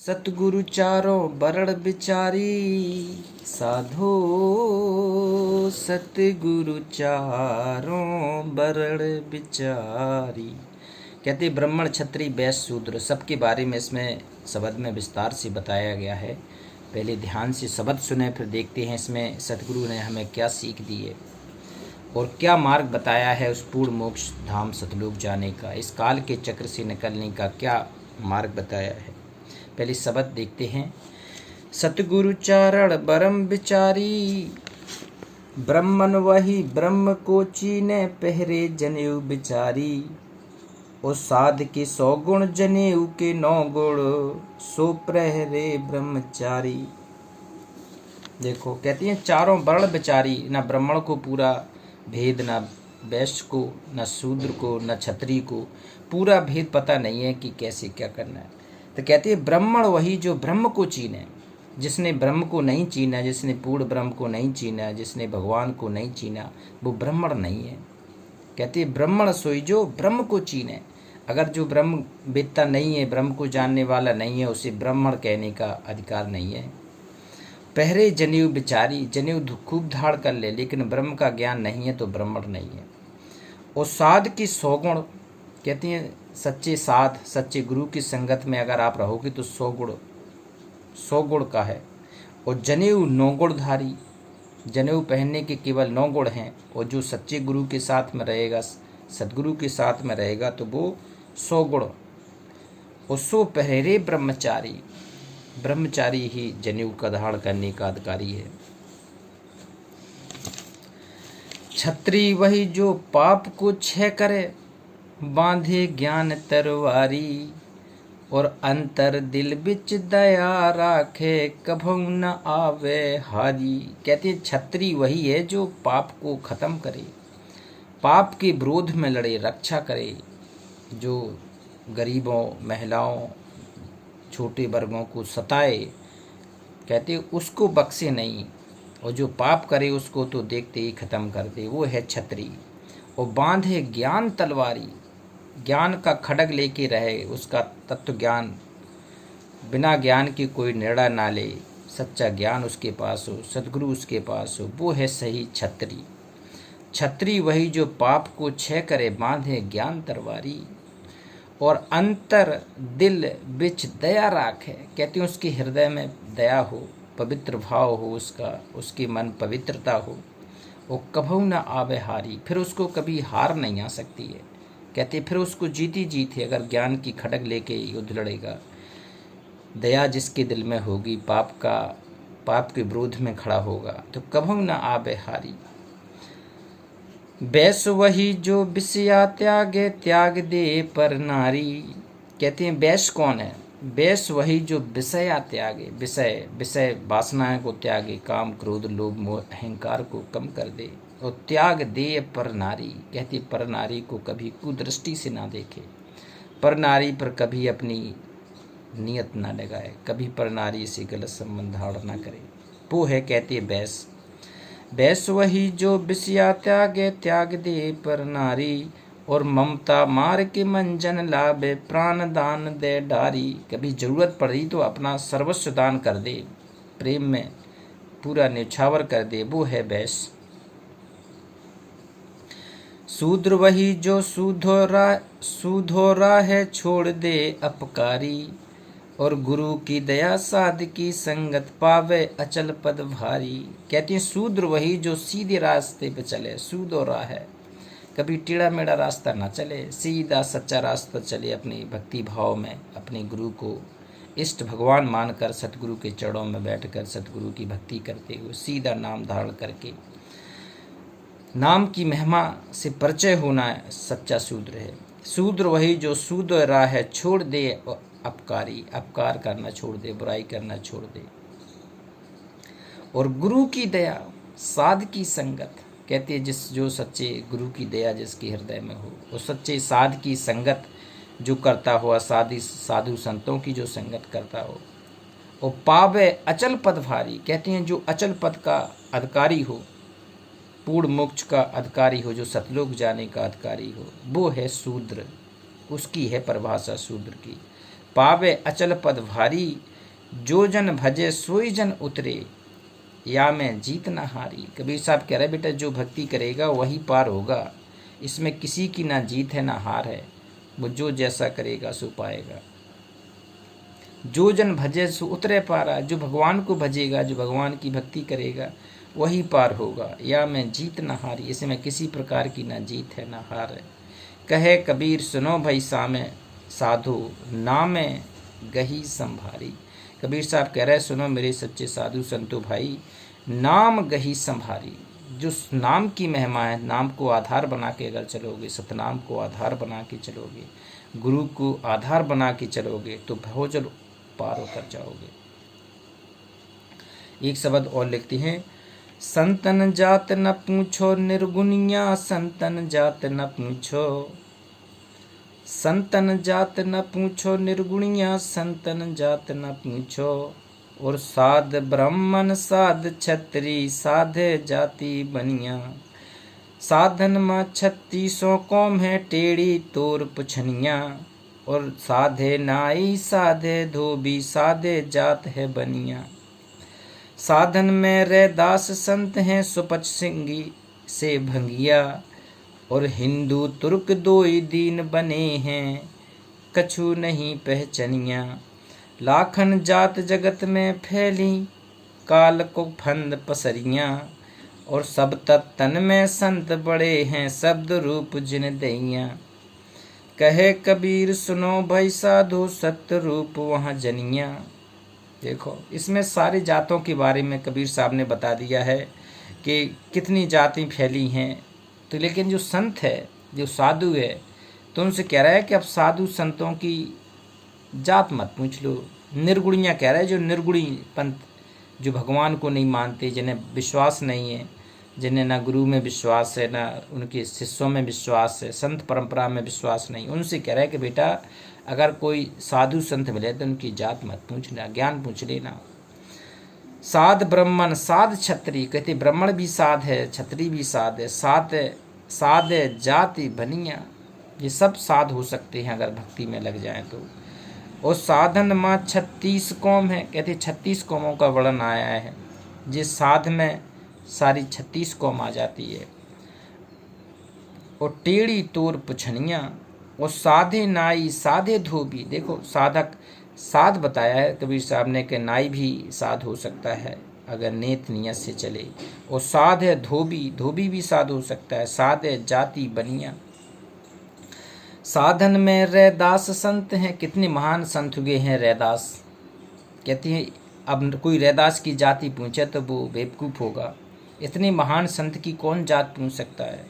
सतगुरु चारों बरड़ बिचारी, साधो सतगुरु चारों बरड़ बिचारी। कहते ब्राह्मण क्षत्रिय वैश्य शूद्र सबके बारे में इसमें शब्द में विस्तार से बताया गया है। पहले ध्यान से शब्द सुने, फिर देखते हैं इसमें सतगुरु ने हमें क्या सीख दी है और क्या मार्ग बताया है उस पूर्ण मोक्ष धाम सतलोक जाने का, इस काल के चक्र से निकलने का क्या मार्ग बताया है। पहले शब्द देखते हैं। सतगुरु चारण बरम बिचारी, ब्रह्मन वही ब्रह्म को चीने पहरे जनेऊ बिचारी। ओ साध के 100 गुण जनेऊ के 9 गुण, सो प्रहरे ब्रह्मचारी। देखो कहती हैं चारों वर्ण बिचारी, न ब्राह्मण को पूरा भेद, न वैश्य को, न शूद्र को, न क्षत्रिय को पूरा भेद पता नहीं है कि कैसे क्या करना है। तो कहती है ब्राह्मण वही जो ब्रह्म को चीने, जिसने ब्रह्म को नहीं चीना, जिसने पूर्ण ब्रह्म को नहीं चीना, जिसने भगवान को नहीं चीना, वो ब्राह्मण नहीं है। कहती है ब्राह्मण सोई जो ब्रह्म को चीने। अगर जो ब्रह्म वेत्ता नहीं है, ब्रह्म को जानने वाला नहीं है, उसे ब्राह्मण कहने का अधिकार नहीं है। पहरे जनेऊ बिचारी, जनेऊ खूब धाड़ कर ले लेकिन ब्रह्म का ज्ञान नहीं है तो ब्राह्मण नहीं है। और साध की 100 गुण, कहती हैं सच्चे साध सच्चे गुरु की संगत में अगर आप रहोगे तो 100 गुण का है। और जनेऊ 9 गुणधारी, जनेऊ पहनने के केवल 9 गुण हैं। और जो सच्चे गुरु के साथ में रहेगा, सदगुरु के साथ में रहेगा तो वो 100 गुण। और सो पहरे ब्रह्मचारी, ब्रह्मचारी ही जनेऊ का धारण करने का अधिकारी है। क्षत्रिय वही जो पाप को क्षय करे, बांधे ज्ञान तरवारी। और अंतर दिल बिच दया राखे, कभू न आवे हारी। कहते हैं क्षत्रिय वही है जो पाप को खत्म करे, पाप के विरोध में लड़े, रक्षा करे, जो गरीबों, महिलाओं, छोटे वर्गों को सताए, कहते उसको बख्शे नहीं। और जो पाप करे उसको तो देखते ही खत्म कर दे, वो है क्षत्रिय। और बांधे ज्ञान तलवारी, ज्ञान का खड्ग लेके रहे, उसका तत्व ज्ञान, बिना ज्ञान के कोई निर्णय ना ले, सच्चा ज्ञान उसके पास हो, सद्गुरु उसके पास हो, वो है सही क्षत्रिय। क्षत्रिय वही जो पाप को क्षय करे, बांधे ज्ञान तरवारी। और अंतर दिल बिच दया राखे, कहते हैं उसके हृदय में दया हो, पवित्र भाव हो, उसकी मन पवित्रता हो। वो कभू न आवे हारी, फिर उसको कभी हार नहीं आ सकती है। कहते फिर उसको जीती जीत है। अगर ज्ञान की खड्ग लेके युद्ध लड़ेगा, दया जिसके दिल में होगी, पाप के विरोध में खड़ा होगा तो कभू न आवे हारी। वैश्य वही जो विषया त्यागे, त्याग दे पर नारी। कहते हैं वैश्य कौन है? वैश्य वही जो विषया त्यागे, विषय वासनाएं को त्यागे, काम क्रोध लोभ मोह अहंकार को कम कर दे। और त्याग दे पर नारी, कहती पर नारी को कभी कुदृष्टि से ना देखे, पर नारी पर कभी अपनी नियत ना लगाए, कभी पर नारी से गलत संबंध धारण ना करे, वो है कहते वैश्य। वैश्य वही जो विषया त्यागे, त्याग दे पर नारी। और ममता मार के मंजन लाभे, प्राण दान दे डारी। कभी जरूरत पड़ी तो अपना सर्वस्व दान कर दे, प्रेम में पूरा न्यौछावर कर दे, वो है वैश्य। शूद्र वही जो सूधोरा है, छोड़ दे अपकारी। और गुरु की दया साध की संगत, पावे अचल पद भारी। कहते हैं शूद्र वही जो सीधे रास्ते पे चले, सूधोरा है, कभी टेढ़ा मेढ़ा रास्ता ना चले, सीधा सच्चा रास्ता चले, अपनी भक्ति भाव में अपने गुरु को इष्ट भगवान मानकर सतगुरु के चरणों में बैठकर सतगुरु की भक्ति करते हुए सीधा नाम धारण करके नाम की महिमा से परिचय होना सच्चा शूद्र है। शूद्र वही जो सूद राह है, छोड़ दे अपकारी, अपकार करना छोड़ दे, बुराई करना छोड़ दे। और गुरु की दया साध की संगत, कहते हैं जो सच्चे गुरु की दया जिसके हृदय में हो, वो सच्चे साध की संगत जो करता हो, साधु संतों की जो संगत करता हो। और पावे अचल पद भारी, कहते हैं जो अचल पद का अधिकारी हो, पूर्ण मोक्ष का अधिकारी हो, जो सतलोक जाने का अधिकारी हो, वो है शूद्र। उसकी है परिभाषा शूद्र की। पावे अचल पद भारी, जो जन भजे सोई जन उतरे, या मैं जीत न हारी। कबीर साहब कह रहे बेटा जो भक्ति करेगा वही पार होगा, इसमें किसी की ना जीत है ना हार है, वो जो जैसा करेगा सो पाएगा। जो जन भजे सो उतरे पारा, जो भगवान को भजेगा, जो भगवान की भक्ति करेगा वही पार होगा। या मैं जीत न हारी, इसमें किसी प्रकार की ना जीत है ना हार है। कहे कबीर सुनो भाई सामे साधु, नामे गही संभारी। कबीर साहब कह रहे सुनो मेरे सच्चे साधु संतो भाई, नाम गही संभारी। जो नाम की महिमा है, नाम को आधार बना के अगर चलोगे, सतनाम को आधार बना के चलोगे, गुरु को आधार बना के चलोगे तो भवजल पार उतर जाओगे। एक शब्द और लिखते हैं, संतन जात न पूछो निर्गुनिया, संतन जात न पूछो, संतन जात न पूछो निर्गुणिया, संतन जात न पूछो। और साध ब्राह्मण साध छत्री, साधे जाति बनिया। साधन माँ 36 कौम है, टेढ़ी तोर पुछनिया। और साधे नाई साधे धोबी, साधे जात है बनिया। साधन में रैदास संत हैं, सुपच सिंगी से भंगिया। और हिंदू तुर्क दो ही दीन बने हैं, कछु नहीं पहचनिया। लाखन जात जगत में फैली, काल को फंद पसरियाँ। और सब तन में संत बड़े हैं, शब्द रूप जिन दैया। कहे कबीर सुनो भाई साधु, सत्य रूप वहाँ जनिया। देखो इसमें सारी जातों के बारे में कबीर साहब ने बता दिया है कि कितनी जाति फैली हैं। तो लेकिन जो संत है, जो साधु है, तो उनसे कह रहा है कि अब साधु संतों की जात मत पूछ लो। निर्गुणियाँ कह रहा है, जो निर्गुणी पंथ, जो भगवान को नहीं मानते, जिन्हें विश्वास नहीं है, जिन्हें ना गुरु में विश्वास है, ना उनके शिष्यों में विश्वास है, संत परंपरा में विश्वास नहीं, उनसे कह रहा है कि बेटा अगर कोई साधु संत मिले तो उनकी जात मत पूछना, ज्ञान पूछ लेना। साध ब्राह्मण साध छत्री, कहते ब्राह्मण भी साध है, छत्री भी साध है, साध जाति बनिया। ये सब साध हो सकते हैं अगर भक्ति में लग जाएं तो। और साधन माँ 36 कौम है, कहते 36 कौमों का वर्णन आया है। जिस साध में सारी 36 कौम आ जाती है। और टेढ़ी तोर पुछनिया। और साधे नाई साधे धोबी, देखो साधक साध बताया है कबीर साहब ने कि नाई भी साध हो सकता है अगर नेत नियत से चले। और साध है धोबी, धोबी भी साध हो सकता है। साध है जाति बनिया। साधन में रैदास संत हैं, कितने महान संत हुए हैं रैदास। कहती है अब कोई रैदास की जाति पूछे तो वो बेवकूफ़ होगा, इतने महान संत की कौन जात पूछ सकता है।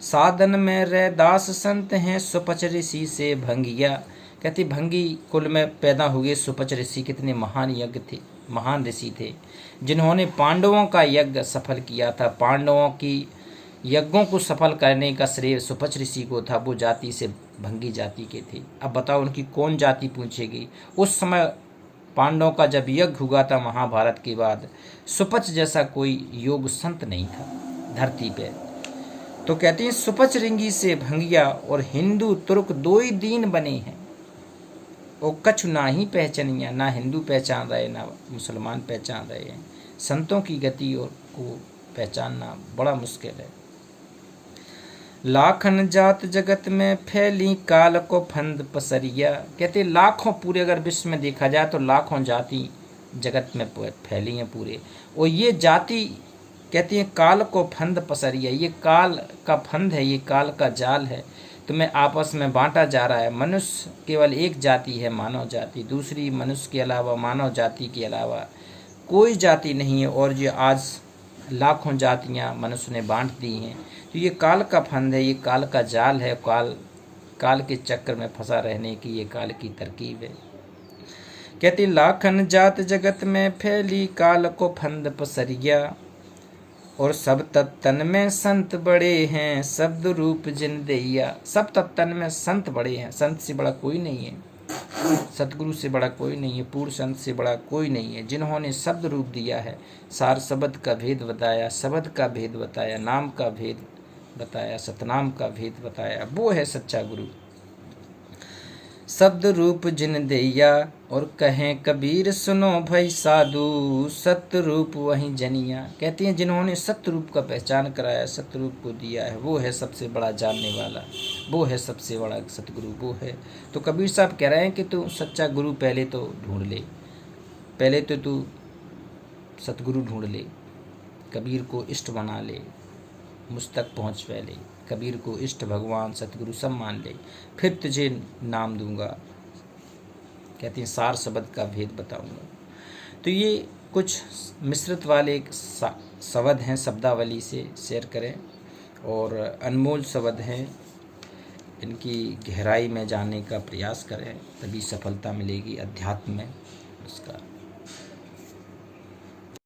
साधन में रैदास संत हैं, सुपच ऋषि से भंगिया। कहती भंगी कुल में पैदा हुए सुपच ऋषि कितने महान यज्ञ थे, महान ऋषि थे, जिन्होंने पांडवों का यज्ञ सफल किया था। पांडवों की यज्ञों को सफल करने का श्रेय सुपच ऋषि को था। वो जाति से भंगी जाति के थे। अब बताओ उनकी कौन जाति पूछेगी। उस समय पांडवों का जब यज्ञ हुआ था महाभारत के बाद, सुपच जैसा कोई योग संत नहीं था धरती पे। तो कहते हैं सुपच रिंगी से भंगिया। और हिंदू तुर्क दो ही दीन बने हैं, और कछु ना ही पहचानिया। ना हिंदू पहचान रहे ना मुसलमान पहचान रहे हैं। संतों की गति और को पहचानना बड़ा मुश्किल है। लाखन जात जगत में फैली, काल को फंद पसरिया। कहते लाखों, पूरे अगर विश्व में देखा जाए तो लाखों जाति जगत में फैली हैं पूरे। और ये जाति कहती है काल को फंद पसरिया। ये काल का फंद है, ये काल का जाल है, तुम्हें आपस में बांटा जा रहा है। मनुष्य केवल एक जाति है, मानव जाति। दूसरी मनुष्य के अलावा, मानव जाति के अलावा कोई जाति नहीं है। और जो आज लाखों जातियां मनुष्य ने बांट दी हैं, तो ये काल का फंद है, ये काल का जाल है। काल के चक्कर में फंसा रहने की ये काल की तरकीब है। कहती लाखन जात जगत में फैली, काल को फंद पसरिया। और सब तन में संत बड़े हैं, शब्द रूप जिन दैया। सब तन में संत बड़े हैं, संत से बड़ा कोई नहीं है, सतगुरु से बड़ा कोई नहीं है, पूर्ण संत से बड़ा कोई नहीं है, जिन्होंने शब्द रूप दिया है, सार शब्द का भेद बताया, शब्द का भेद बताया, नाम का भेद बताया, सतनाम का भेद बताया। वो है सच्चा गुरु। शब्द रूप जिन दैया, और कहें कबीर सुनो भाई साधु, सतरूप वही जनिया। कहती हैं जिन्होंने सतरूप का पहचान कराया, सतरूप को दिया है, वो है सबसे बड़ा जानने वाला, वो है सबसे बड़ा सतगुरु, वो है। तो कबीर साहब कह रहे हैं कि तू सच्चा गुरु पहले तो ढूंढ ले, पहले तो तू सतगुरु ढूंढ ले, कबीर को इष्ट बना ले, मुझ तक पहुँच पहले, कबीर को इष्ट भगवान सतगुरु सब मान ले, फिर तुझे नाम दूंगा। कहती हैं सार शब्द का भेद बताऊंगा। तो ये कुछ मिश्रित वाले शब्द हैं, शब्दावली से शेयर करें, और अनमोल शब्द हैं, इनकी गहराई में जाने का प्रयास करें, तभी सफलता मिलेगी अध्यात्म में। उसका